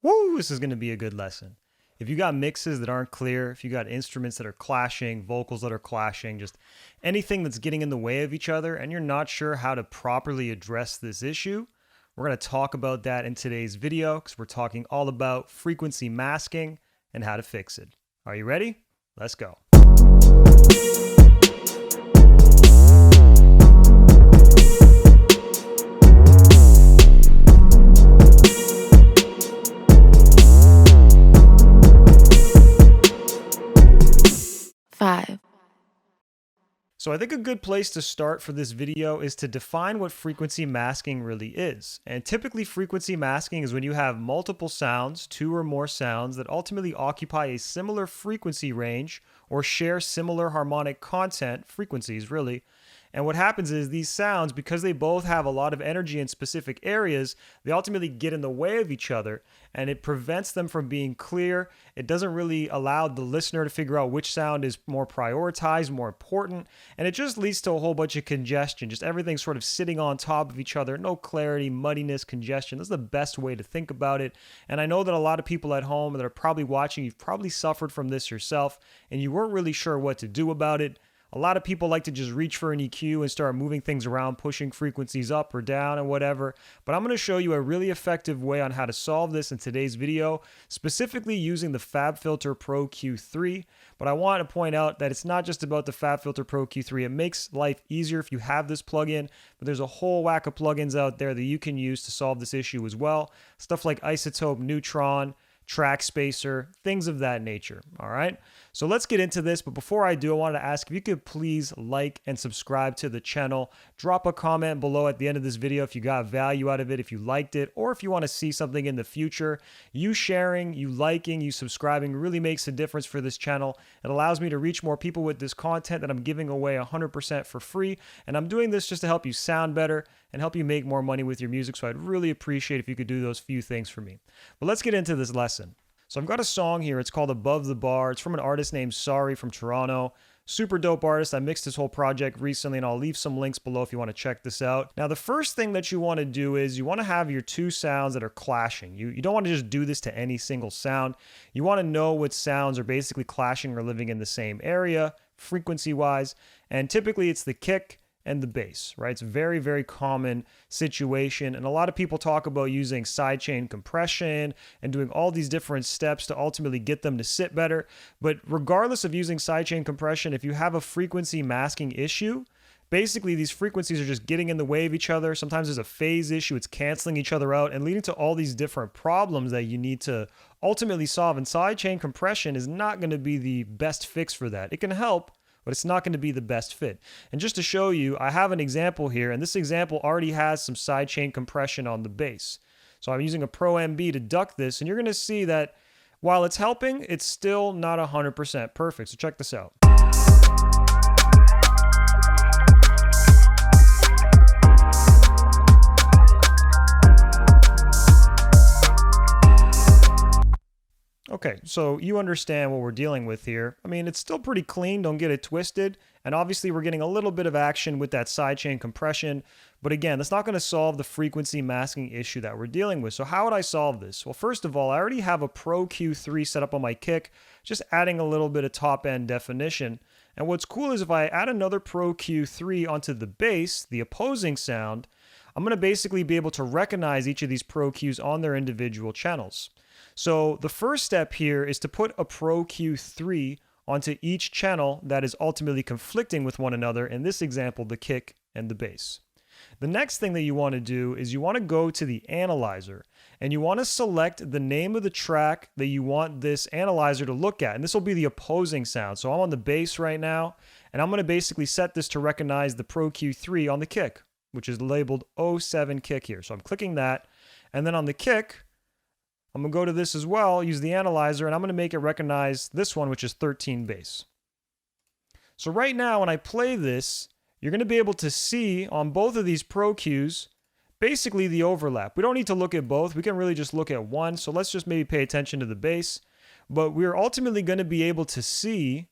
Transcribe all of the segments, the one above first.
Woo, this is going to be a good lesson. If you got mixes that aren't clear, if you got instruments that are clashing, vocals that are clashing, just anything that's getting in the way of each other, and you're not sure how to properly address this issue, we're going to talk about that in today's video because we're talking all about frequency masking and how to fix it. Are you ready? Let's go. So I think a good place to start for this video is to define what frequency masking really is. And typically frequency masking is when you have multiple sounds, two or more sounds that ultimately occupy a similar frequency range or share similar harmonic content, frequencies really. And what happens is these sounds, because they both have a lot of energy in specific areas, they ultimately get in the way of each other and it prevents them from being clear. It doesn't really allow the listener to figure out which sound is more prioritized, more important. And it just leads to a whole bunch of congestion, just everything sort of sitting on top of each other. No clarity, muddiness, congestion. That's the best way to think about it. And I know that a lot of people at home that are probably watching, you've probably suffered from this yourself and you weren't really sure what to do about it. A lot of people like to just reach for an EQ and start moving things around, pushing frequencies up or down and whatever. But I'm going to show you a really effective way on how to solve this in today's video, specifically using the FabFilter Pro Q3. But I want to point out that it's not just about the FabFilter Pro Q3. It makes life easier if you have this plugin, but there's a whole whack of plugins out there that you can use to solve this issue as well. Stuff like Isotope, Neutron, Track Spacer, things of that nature. All right. So let's get into this. But before I do, I wanted to ask if you could please like and subscribe to the channel. Drop a comment below at the end of this video if you got value out of it, if you liked it, or if you want to see something in the future. You sharing, you liking, you subscribing really makes a difference for this channel. It allows me to reach more people with this content that I'm giving away 100% for free. And I'm doing this just to help you sound better and help you make more money with your music. So I'd really appreciate if you could do those few things for me. But let's get into this lesson. So I've got a song here. It's called Above the Bar. It's from an artist named Sorry from Toronto. Super dope artist. I mixed this whole project recently and I'll leave some links below if you want to check this out. Now, the first thing that you want to do is you want to have your two sounds that are clashing. You don't want to just do this to any single sound. You want to know what sounds are basically clashing or living in the same area, frequency-wise. And typically it's the kick and the bass, right? It's a very, very common situation. And a lot of people talk about using sidechain compression and doing all these different steps to ultimately get them to sit better. But regardless of using sidechain compression, if you have a frequency masking issue, basically these frequencies are just getting in the way of each other. Sometimes there's a phase issue. It's canceling each other out and leading to all these different problems that you need to ultimately solve. And sidechain compression is not going to be the best fix for that. It can help, but it's not going to be the best fit. And just to show you, I have an example here, and this example already has some sidechain compression on the bass. So I'm using a Pro MB to duck this, and you're going to see that while it's helping, it's still not 100% perfect. So check this out. Okay, so you understand what we're dealing with here. I mean, it's still pretty clean, don't get it twisted. And obviously we're getting a little bit of action with that sidechain compression. But again, that's not going to solve the frequency masking issue that we're dealing with. So how would I solve this? Well, first of all, I already have a Pro Q3 set up on my kick, just adding a little bit of top end definition. And what's cool is if I add another Pro Q3 onto the bass, the opposing sound, I'm going to basically be able to recognize each of these Pro Qs on their individual channels. So the first step here is to put a Pro Q3 onto each channel that is ultimately conflicting with one another, in this example, the kick and the bass. The next thing that you want to do is you want to go to the analyzer and you want to select the name of the track that you want this analyzer to look at. And this will be the opposing sound. So I'm on the bass right now, and I'm going to basically set this to recognize the Pro Q3 on the kick, which is labeled 07 kick here. So I'm clicking that, and then on the kick, I'm going to go to this as well, use the analyzer, and I'm going to make it recognize this one, which is 13 bass. So right now, when I play this, you're going to be able to see on both of these Pro Qs, basically the overlap. We don't need to look at both. We can really just look at one. So let's just maybe pay attention to the bass. But we're ultimately going to be able to see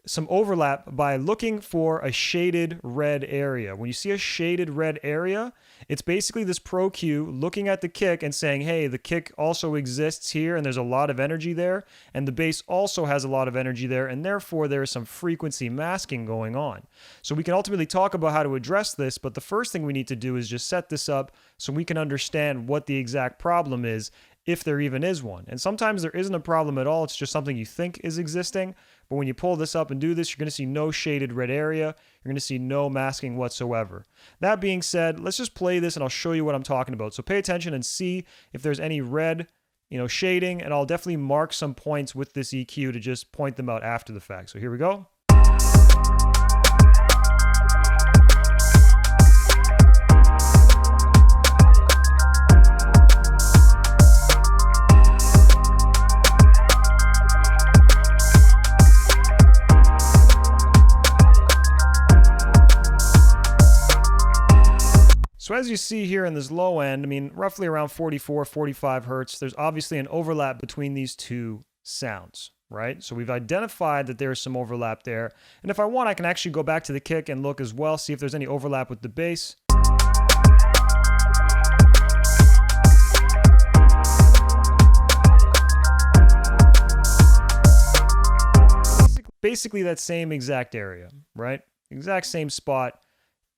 some overlap by looking for a shaded red area. When you see a shaded red area, it's basically this Pro Q looking at the kick and saying, hey, the kick also exists here and there's a lot of energy there, and the bass also has a lot of energy there, and therefore there is some frequency masking going on. So we can ultimately talk about how to address this, but the first thing we need to do is just set this up so we can understand what the exact problem is, if there even is one. And sometimes there isn't a problem at all, it's just something you think is existing. But when you pull this up and do this, you're going to see no shaded red area. You're going to see no masking whatsoever. That being said, let's just play this and I'll show you what I'm talking about. So pay attention and see if there's any red, shading, and I'll definitely mark some points with this EQ to just point them out after the fact. So here we go. So as you see here in this low end, roughly around 44, 45 hertz, there's obviously an overlap between these two sounds, right? So we've identified that there's some overlap there. And if I want, I can actually go back to the kick and look as well, see if there's any overlap with the bass. Basically that same exact area, right? Exact same spot.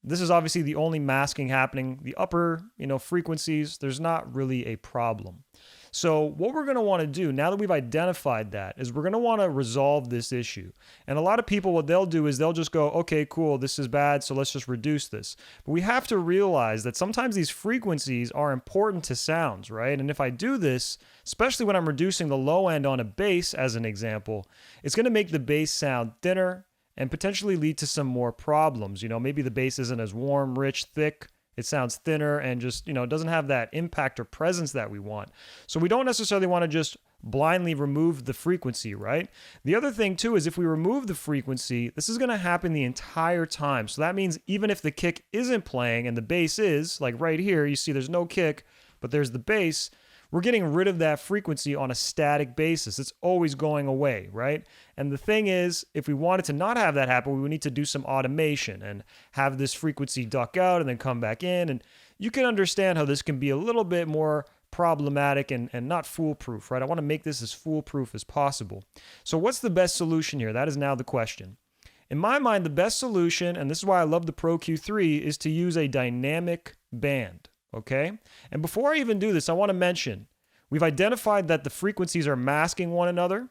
This is obviously the only masking happening. The upper, frequencies, there's not really a problem. So what we're going to want to do, now that we've identified that, is we're going to want to resolve this issue. And a lot of people, what they'll do is they'll just go, okay, cool, this is bad, so let's just reduce this. But we have to realize that sometimes these frequencies are important to sounds, right? And if I do this, especially when I'm reducing the low end on a bass, as an example, it's going to make the bass sound thinner, and potentially lead to some more problems. Maybe the bass isn't as warm, rich, thick. It sounds thinner and just, doesn't have that impact or presence that we want. So we don't necessarily want to just blindly remove the frequency, right? The other thing too is if we remove the frequency, this is going to happen the entire time. So that means even if the kick isn't playing and the bass is, like right here, you see there's no kick, but there's the bass, we're getting rid of that frequency on a static basis. It's always going away, right? And the thing is, if we wanted to not have that happen, we would need to do some automation and have this frequency duck out and then come back in. And you can understand how this can be a little bit more problematic and not foolproof, right? I want to make this as foolproof as possible. So what's the best solution here? That is now the question. In my mind, the best solution, and this is why I love the Pro Q3, is to use a dynamic band. Okay? And before I even do this, I want to mention, we've identified that the frequencies are masking one another,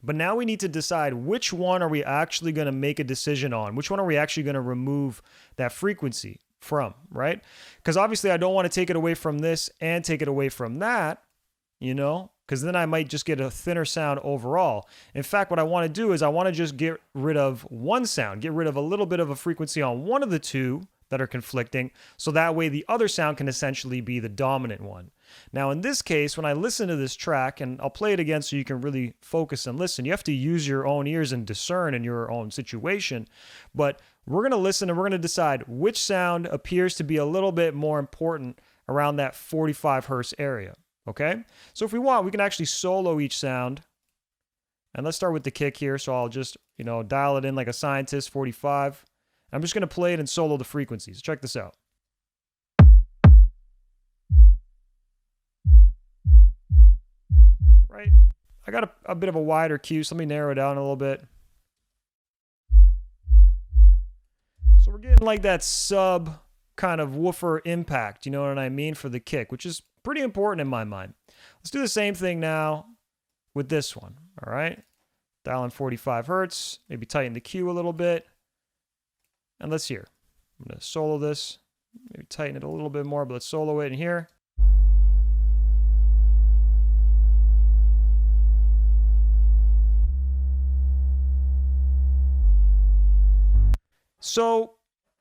but now we need to decide which one are we actually going to make a decision on? Which one are we actually going to remove that frequency from, right? Because obviously I don't want to take it away from this and take it away from that, because then I might just get a thinner sound overall. In fact, what I want to do is I want to just get rid of one sound, get rid of a little bit of a frequency on one of the two that are conflicting, so that way the other sound can essentially be the dominant one. Now in this case, when I listen to this track, and I'll play it again so you can really focus and listen, you have to use your own ears and discern in your own situation, but we're going to listen and we're going to decide which sound appears to be a little bit more important around that 45 hertz area, okay? So if we want, we can actually solo each sound, and let's start with the kick here, so I'll just, dial it in like a scientist, 45. I'm just going to play it and solo the frequencies. Check this out. Right? I got a bit of a wider cue, so let me narrow it down a little bit. So we're getting like that sub kind of woofer impact, you know what I mean, for the kick, which is pretty important in my mind. Let's do the same thing now with this one, all right? Dial in 45 hertz, maybe tighten the cue a little bit. And let's hear. I'm going to solo this, maybe tighten it a little bit more, but let's solo it in here. So,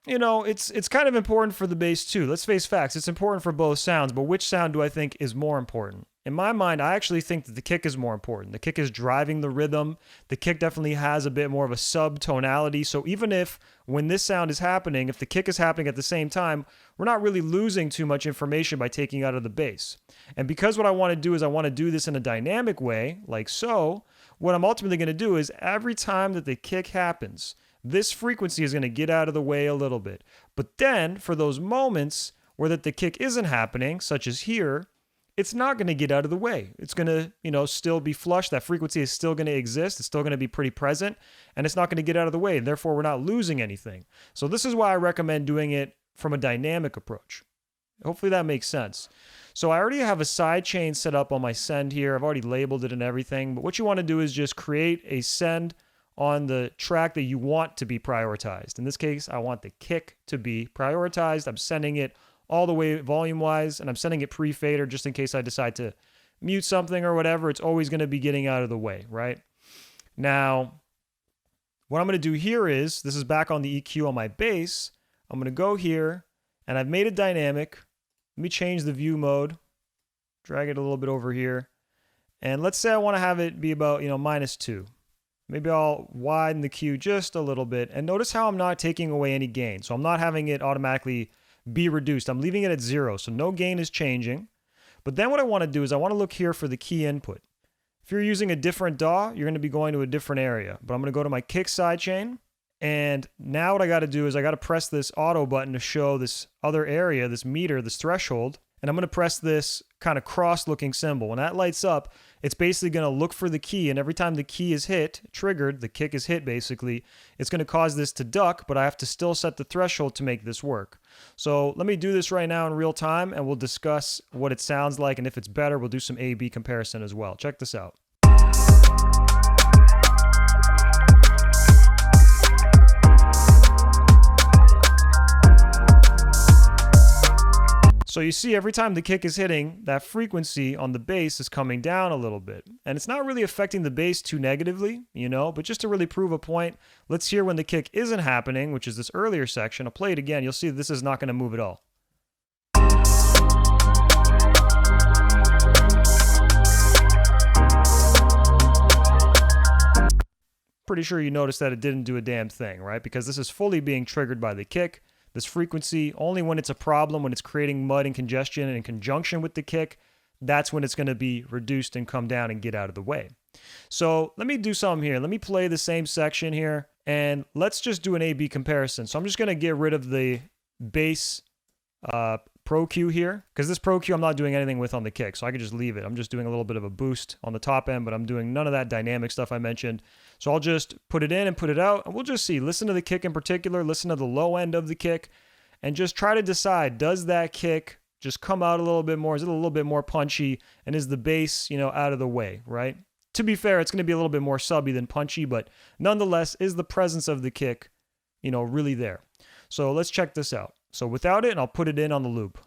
it's kind of important for the bass too. Let's face facts. It's important for both sounds, but which sound do I think is more important? In my mind, I actually think that the kick is more important. The kick is driving the rhythm. The kick definitely has a bit more of a subtonality. So even if when this sound is happening, if the kick is happening at the same time, we're not really losing too much information by taking out of the bass. And because what I want to do is I want to do this in a dynamic way, like so, what I'm ultimately going to do is every time that the kick happens, this frequency is going to get out of the way a little bit. But then for those moments where that the kick isn't happening, such as here, it's not going to get out of the way. It's going to, still be flush. That frequency is still going to exist. It's still going to be pretty present, and it's not going to get out of the way. Therefore, we're not losing anything. So this is why I recommend doing it from a dynamic approach. Hopefully that makes sense. So I already have a sidechain set up on my send here. I've already labeled it and everything. But what you want to do is just create a send on the track that you want to be prioritized. In this case, I want the kick to be prioritized. I'm sending it all the way volume-wise, and I'm sending it pre-fader just in case I decide to mute something or whatever. It's always going to be getting out of the way, right? Now, what I'm going to do here is, this is back on the EQ on my bass. I'm going to go here, and I've made it dynamic. Let me change the view mode, drag it a little bit over here, and let's say I want to have it be about, -2. Maybe I'll widen the Q just a little bit, and notice how I'm not taking away any gain. So I'm not having it automatically be reduced. I'm leaving it at 0, so no gain is changing. But then what I want to do is I want to look here for the key input. If you're using a different DAW, you're going to be going to a different area. But I'm going to go to my kick sidechain, and now what I got to do is I got to press this auto button to show this other area, this meter, this threshold, and I'm going to press this kind of cross-looking symbol. When that lights up, it's basically going to look for the key, and every time the key is hit, triggered, the kick is hit basically, it's going to cause this to duck, but I have to still set the threshold to make this work. So let me do this right now in real time, and we'll discuss what it sounds like, and if it's better, we'll do some A/B comparison as well. Check this out. So you see every time the kick is hitting, that frequency on the bass is coming down a little bit. And it's not really affecting the bass too negatively, but just to really prove a point, let's hear when the kick isn't happening, which is this earlier section. I'll play it again. You'll see this is not going to move at all. Pretty sure you noticed that it didn't do a damn thing, right? Because this is fully being triggered by the kick. This frequency, only when it's a problem, when it's creating mud and congestion in conjunction with the kick, that's when it's going to be reduced and come down and get out of the way. So let me do something here. Let me play the same section here, and let's just do an A/B comparison. So I'm just going to get rid of the bass Pro Q here, because this Pro Q I'm not doing anything with on the kick, so I could just leave it. I'm just doing a little bit of a boost on the top end, but I'm doing none of that dynamic stuff I mentioned. So I'll just put it in and put it out, and we'll just see. Listen to the kick in particular, listen to the low end of the kick, and just try to decide, does that kick just come out a little bit more? Is it a little bit more punchy? And is the bass, out of the way, right? To be fair, it's going to be a little bit more subby than punchy, but nonetheless, is the presence of the kick, really there? So let's check this out. So without it, and I'll put it in on the loop.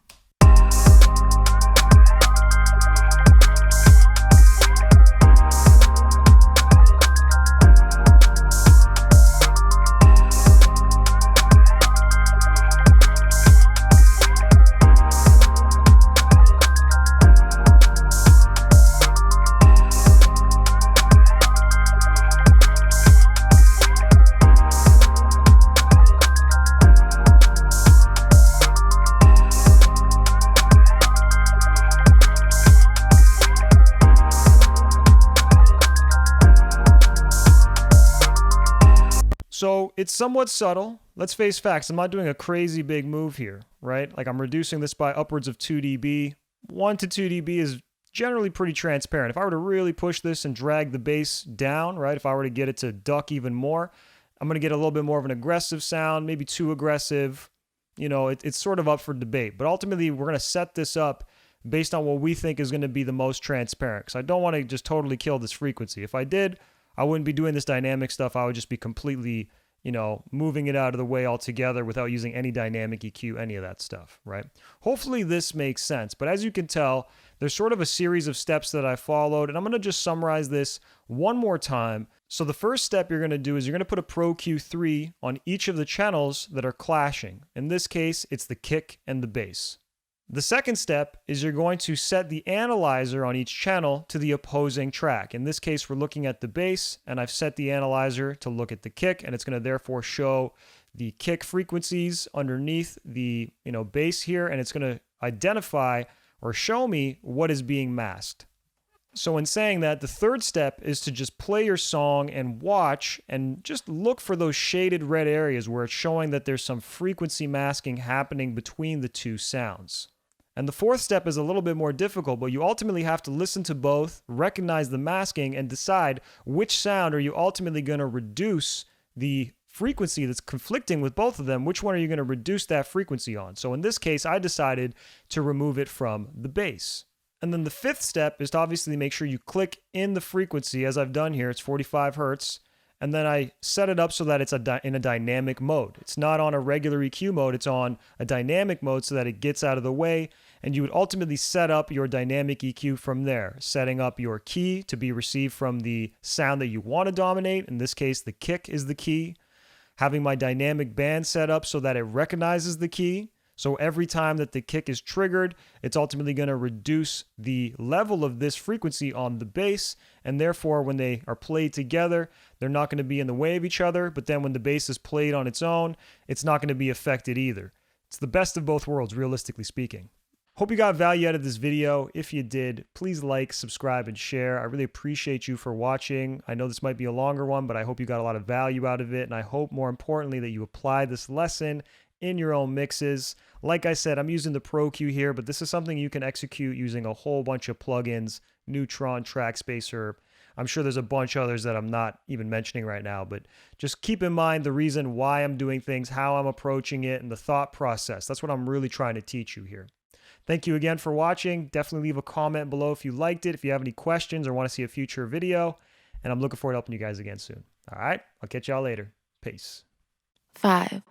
So it's somewhat subtle. Let's face facts. I'm not doing a crazy big move here, right? Like I'm reducing this by upwards of 2 dB. 1 to 2 dB is generally pretty transparent. If I were to really push this and drag the bass down, right? If I were to get it to duck even more, I'm going to get a little bit more of an aggressive sound, maybe too aggressive. It's sort of up for debate. But ultimately, we're going to set this up based on what we think is going to be the most transparent. Because I don't want to just totally kill this frequency. If I did, I wouldn't be doing this dynamic stuff. I would just be completely, moving it out of the way altogether without using any dynamic EQ, any of that stuff, right? Hopefully this makes sense. But as you can tell, there's sort of a series of steps that I followed, and I'm going to just summarize this one more time. So the first step you're going to do is you're going to put a Pro Q3 on each of the channels that are clashing. In this case, it's the kick and the bass. The second step is you're going to set the analyzer on each channel to the opposing track. In this case, we're looking at the bass, and I've set the analyzer to look at the kick, and it's going to therefore show the kick frequencies underneath the bass here, and it's going to identify or show me what is being masked. So in saying that, the third step is to just play your song and watch and just look for those shaded red areas where it's showing that there's some frequency masking happening between the two sounds. And the fourth step is a little bit more difficult, but you ultimately have to listen to both, recognize the masking, and decide which sound are you ultimately going to reduce the frequency that's conflicting with both of them. Which one are you going to reduce that frequency on? So in this case, I decided to remove it from the bass. And then the fifth step is to obviously make sure you click in the frequency, as I've done here. It's 45 hertz. And then I set it up so that it's in a dynamic mode. It's not on a regular EQ mode. It's on a dynamic mode so that it gets out of the way. And you would ultimately set up your dynamic EQ from there, setting up your key to be received from the sound that you want to dominate. In this case, the kick is the key. Having my dynamic band set up so that it recognizes the key. So every time that the kick is triggered, it's ultimately going to reduce the level of this frequency on the bass, and therefore when they are played together, they're not going to be in the way of each other, but then when the bass is played on its own, it's not going to be affected either. It's the best of both worlds, realistically speaking. Hope you got value out of this video. If you did, please like, subscribe, and share. I really appreciate you for watching. I know this might be a longer one, but I hope you got a lot of value out of it, and I hope more importantly that you apply this lesson in your own mixes. Like I said, I'm using the Pro Q here, but this is something you can execute using a whole bunch of plugins, Neutron, Track Spacer. I'm sure there's a bunch of others that I'm not even mentioning right now, but just keep in mind the reason why I'm doing things, how I'm approaching it, and the thought process. That's what I'm really trying to teach you here. Thank you again for watching. Definitely leave a comment below if you liked it, if you have any questions or want to see a future video, and I'm looking forward to helping you guys again soon. All right, I'll catch y'all later. Peace. 5